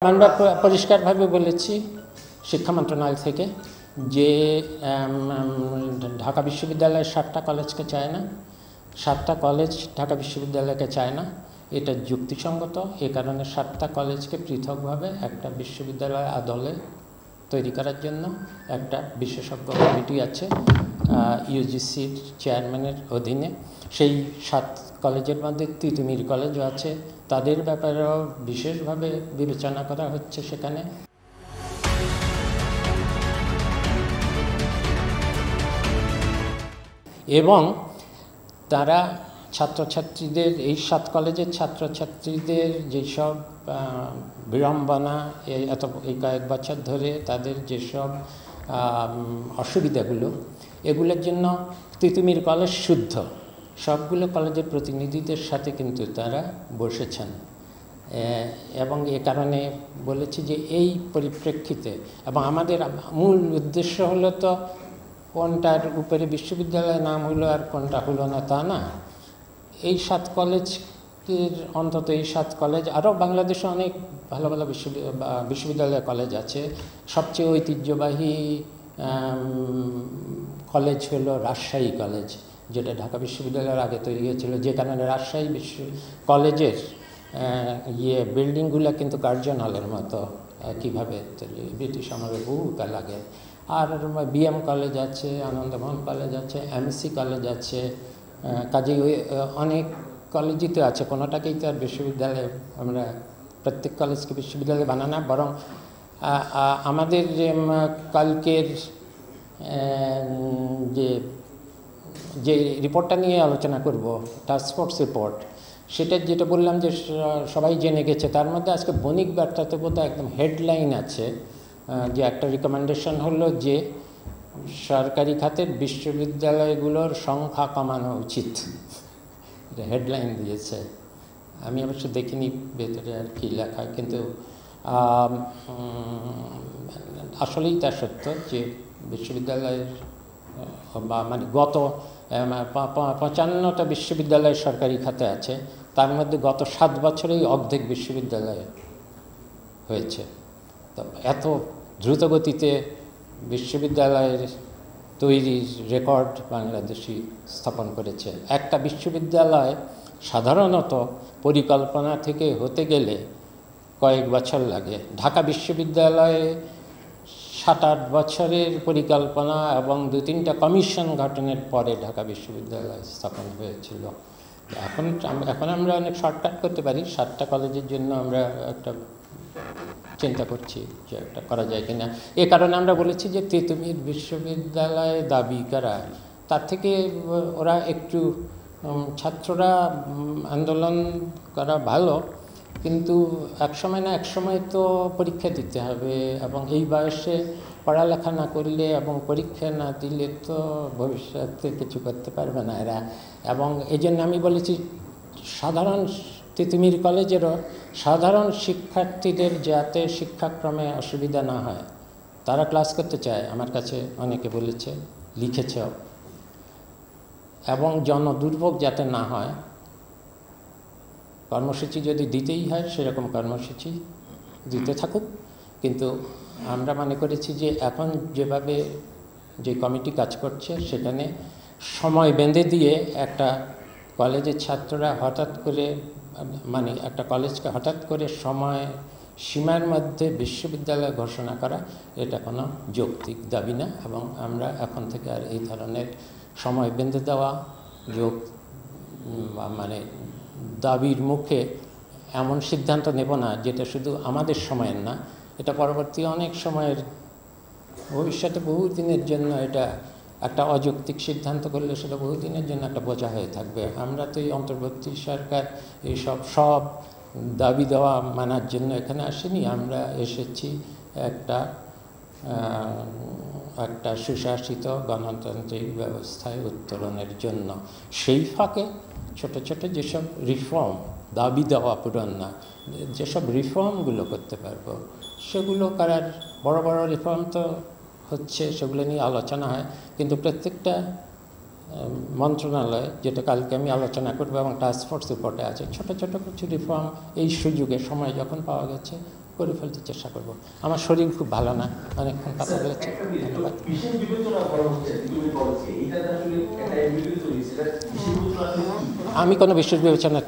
আমরা পরিষ্কারভাবে বলেছি শিক্ষা মন্ত্রণালয় থেকে যে ঢাকা বিশ্ববিদ্যালয় 7টা কলেজকে চায় না, 7টা কলেজ ঢাকা বিশ্ববিদ্যালয়কে চায় না। এটা যুক্তিসঙ্গত। এ কারণে 7টা কলেজকে পৃথকভাবে একটা বিশ্ববিদ্যালয় আদলে তৈরি করার জন্য একটা বিশেষজ্ঞ কমিটি আছে ইউজিসির চেয়ারম্যানের অধীনে। সেই 7 কলেজের মধ্যে তিতুমির কলেজও আছে, তাদের ব্যাপারেও বিশেষভাবে বিবেচনা করা হচ্ছে সেখানে। এবং তারা ছাত্রছাত্রীদের এই 7 কলেজের ছাত্রছাত্রীদের যেসব বিড়ম্বনা এই কয়েক বছর ধরে তাদের যেসব অসুবিধাগুলো, এগুলোর জন্য তিতুমির কলেজ শুদ্ধ সবগুলো কলেজের প্রতিনিধিদের সাথে কিন্তু তারা বসেছেন। এবং এ কারণে বলেছি যে এই পরিপ্রেক্ষিতে এবং আমাদের মূল উদ্দেশ্য হলো তো কোনটার উপরে বিশ্ববিদ্যালয়ের নাম হলো আর কোনটা হলো না তা না। এই 7 কলেজের অন্তত এই 7 কলেজ, আরও বাংলাদেশে অনেক ভালো ভালো বিশ্ববিদ্যালয় কলেজ আছে। সবচেয়ে ঐতিহ্যবাহী কলেজ হলো রাজশাহী কলেজ, যেটা ঢাকা বিশ্ববিদ্যালয়ের আগে তৈরি হয়েছিল, যে কারণে রাজশাহী কলেজের বিল্ডিংগুলো কিন্তু কার্জন হলের মতো কীভাবে ব্রিটিশ আমলে বহুকাল আগে। আর বিএম কলেজ আছে, আনন্দমোহন কলেজ আছে, এমসি কলেজ আছে, কাজেই অনেক কলেজই তো আছে। কোনোটাকেই তো আর বিশ্ববিদ্যালয় আমরা প্রত্যেক কলেজকে বিশ্ববিদ্যালয় বানানা, বরং আমাদের কালকের যে রিপোর্টটা নিয়ে আলোচনা করব, টাস্কফোর্স রিপোর্ট, সেটা যেটা বললাম যে সবাই জেনে গেছে, তার মধ্যে আজকে বণিক বার্তাতে বোধহয় একদম হেডলাইন আছে যে একটা রিকমেন্ডেশন হলো যে সরকারি খাতের বিশ্ববিদ্যালয়গুলোর সংখ্যা কমানো উচিত। এটা হেডলাইন দিয়েছে। আমি অবশ্য দেখিনি ভেতরে আর কি লেখা, কিন্তু আসলেই তা সত্য যে বিশ্ববিদ্যালয়ের মানে গত 55টা বিশ্ববিদ্যালয় সরকারি খাতে আছে, তার মধ্যে গত 7 বছরেই অর্ধেক বিশ্ববিদ্যালয় হয়েছে। তো এত দ্রুতগতিতে বিশ্ববিদ্যালয়ের তৈরির রেকর্ড বাংলাদেশি স্থাপন করেছে। একটা বিশ্ববিদ্যালয় সাধারণত পরিকল্পনা থেকে হতে গেলে কয়েক বছর লাগে। ঢাকা বিশ্ববিদ্যালয়ে 7-8 বছরের পরিকল্পনা এবং 2-3টা কমিশন গঠনের পরে ঢাকা বিশ্ববিদ্যালয় স্থাপন হয়েছিল। এখন আমরা অনেক শর্টকাট করতে পারি। 7টা কলেজের জন্য আমরা একটা চিন্তা করছি যে একটা করা যায় কিনা। এ কারণে আমরা বলেছি যে তিতুমির বিশ্ববিদ্যালয়ে দাবি করা, তার থেকে ওরা একটু ছাত্ররা আন্দোলন করা ভালো, কিন্তু একসময় না একসময় তো পরীক্ষা দিতে হবে, এবং এই বয়সে পড়ালেখা না করলে এবং পরীক্ষা না দিলে তো ভবিষ্যতে কিছু করতে পারবে না এরা। এবং এই জন্য আমি বলেছি সাধারণ তিতুমির কলেজেরও সাধারণ শিক্ষার্থীদের যাতে শিক্ষাক্রমে অসুবিধা না হয়, তারা ক্লাস করতে চায়, আমার কাছে অনেকে বলেছে, লিখেছেও। এবং জনদুর্ভোগ যাতে না হয়, কর্মসূচি যদি দিতেই হয় সেরকম কর্মসূচি দিতে থাকুক। কিন্তু আমরা মনে করেছি যে এখন যেভাবে যে কমিটি কাজ করছে সেখানে সময় বেঁধে দিয়ে একটা কলেজের ছাত্ররা হঠাৎ করে মানে একটা কলেজকে হঠাৎ করে সময় সীমার মধ্যে বিশ্ববিদ্যালয় ঘোষণা করা, এটা কোনো যৌক্তিক দাবি না। এবং আমরা এখন থেকে আর এই ধরনের সময় বেঁধে দেওয়া মানে দাবির মুখে এমন সিদ্ধান্ত নেব না যেটা শুধু আমাদের সময়ের না, এটা পরবর্তী অনেক সময়ের ভবিষ্যতে বহুদিনের জন্য এটা একটা অযৌক্তিক সিদ্ধান্ত করলে সেটা বহুদিনের জন্য একটা বোঝা হয়ে থাকবে। আমরা তো এই অন্তর্বর্তী সরকার এইসব সব দাবি দেওয়া মানার জন্য এখানে আসেনি। আমরা এসেছি একটা সুশাসিত গণতান্ত্রিক ব্যবস্থায় উত্তরণের জন্য। সেই ফাঁকে ছোট ছোট যেসব রিফর্ম, দাবি দেওয়া পূরণ না, যেসব রিফর্মগুলো করতে পারবো সেগুলো করার, বড় বড় রিফর্ম তো হচ্ছে, সেগুলো নিয়ে আলোচনা হয়, কিন্তু প্রত্যেকটা মন্ত্রণালয়, যেটা কালকে আমি আলোচনা করবো এবং টাস্কফোর্স রিপোর্টে আছে, ছোট ছোট কিছু রিফর্ম এই সুযোগে সময় যখন পাওয়া গেছে করে ফেলতে চেষ্টা করব। আমার শরীর খুব ভালো না, অনেকক্ষণ কথা বলেছি, ধন্যবাদ। আমি কোনো বিশেষ বিবেচনা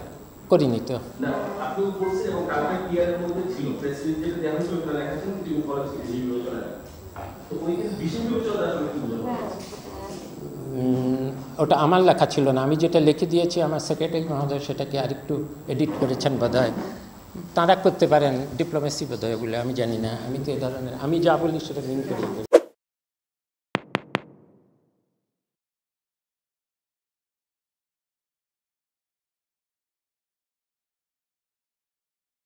করিনি তো। ওটা আমার লেখা ছিল না, আমি যেটা লিখে দিয়েছি আমার সেক্রেটারি মহোদয় সেটাকে আরেকটু এডিট করেছেন বোধহয়। তাঁরা করতে পারেন, ডিপ্লোমেসি বোধহয় ওগুলো, আমি জানি না। আমি তো এ ধরনের, আমি যা বলি সেটা মিন করি।